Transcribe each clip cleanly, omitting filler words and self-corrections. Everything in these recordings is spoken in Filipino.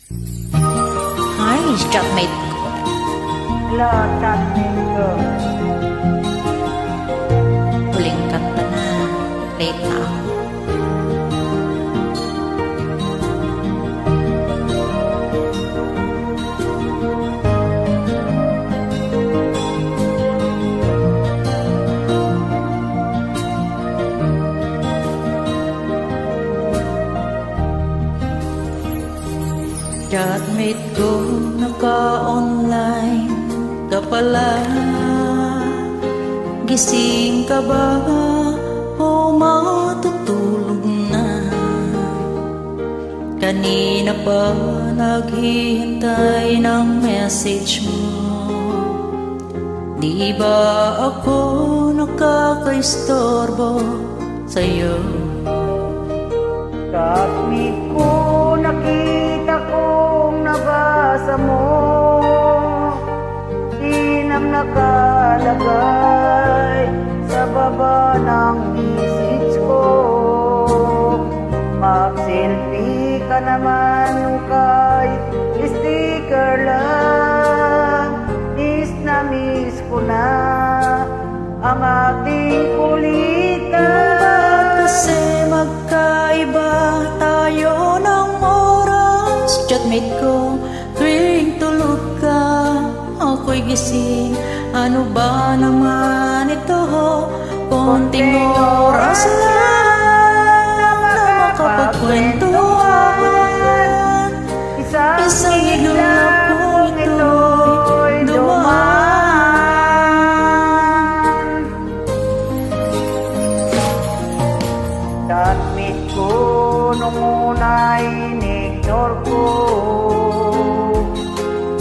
Hi, chatmate ko. Hello, chatmate ko. Huling kanta na. Late na ako. Chatmate ko, naka-online ka pala. Gising ka ba o matutulog na? Kanina pa naghihintay ng message mo. Di ba ako nakakaistorbo sa'yo? Chatmate ko, nakita kong nabasa mo. Sinang nakalagay sa baba ng message ko. Mag-selfie ka naman kahit sticker lang. Miss na miss ko na ang ating kulitan. Kasi magkaiba tayo ng oras. Chatmate ko, tuwing tulog ka, ako'y gising. Ano ba naman ito? Konting oras lang na makapagkwentuhan. Isang iglap kong ito'y dumaan. Chatmate ko, nung una in-ignore ko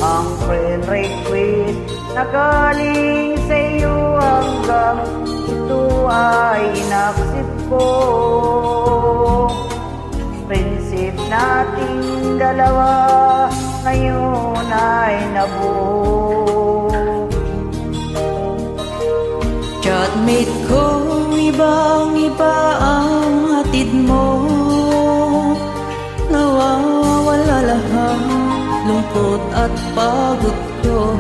ang friend request na galing sa'yo hanggang ito ay inaccept ko. Friendship nating dalawa ngayon ay nabuo. Chatmate ko, ibang-iba ang hatid mo. Nawawala lahat, lungkot at pagod ko.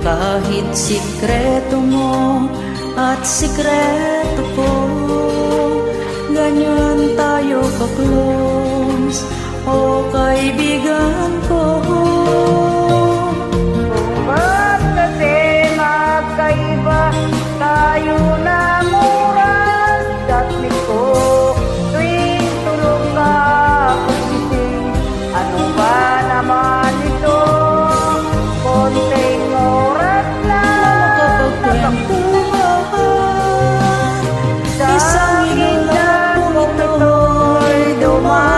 Kahit sikreto mo at sikreto ko, ganyan tayo ka-close, o kaibigan ko. Kung ba't kasi magkaiba tayo ng oras. Chatmate ko, tuwing tulog ka ako'y gising. Ano ba naman ito? Konting oras lang na Makapagkwentuhan, isang iglap kong ito'y dumaan.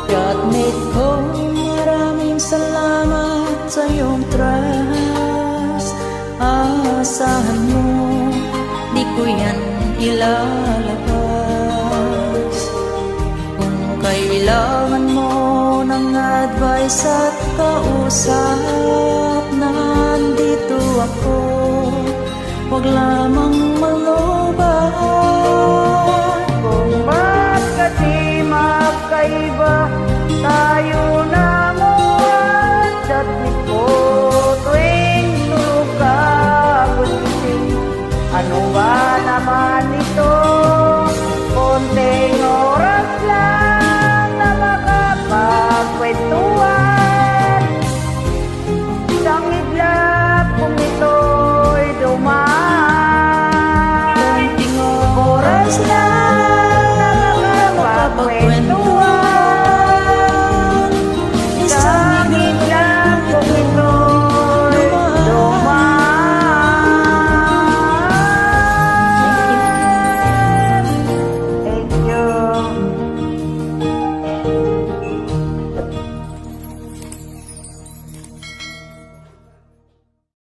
Chatmate ko, maraming salamat sa iyong trust. Asahan mo, di ko yan ilalabas. Kung kailangan mo ng advice at kausap, nandito ako, wag lamang malobat. Kung ba't kasi magkaiba tayo ng oras. Chatmate ko, tuwing tulog ka ako'y gising. Ano ba naman ito? Konting oras lang na makapagkwentuhan. Isang iglap kung ito'y dumaan. Konting Oras lang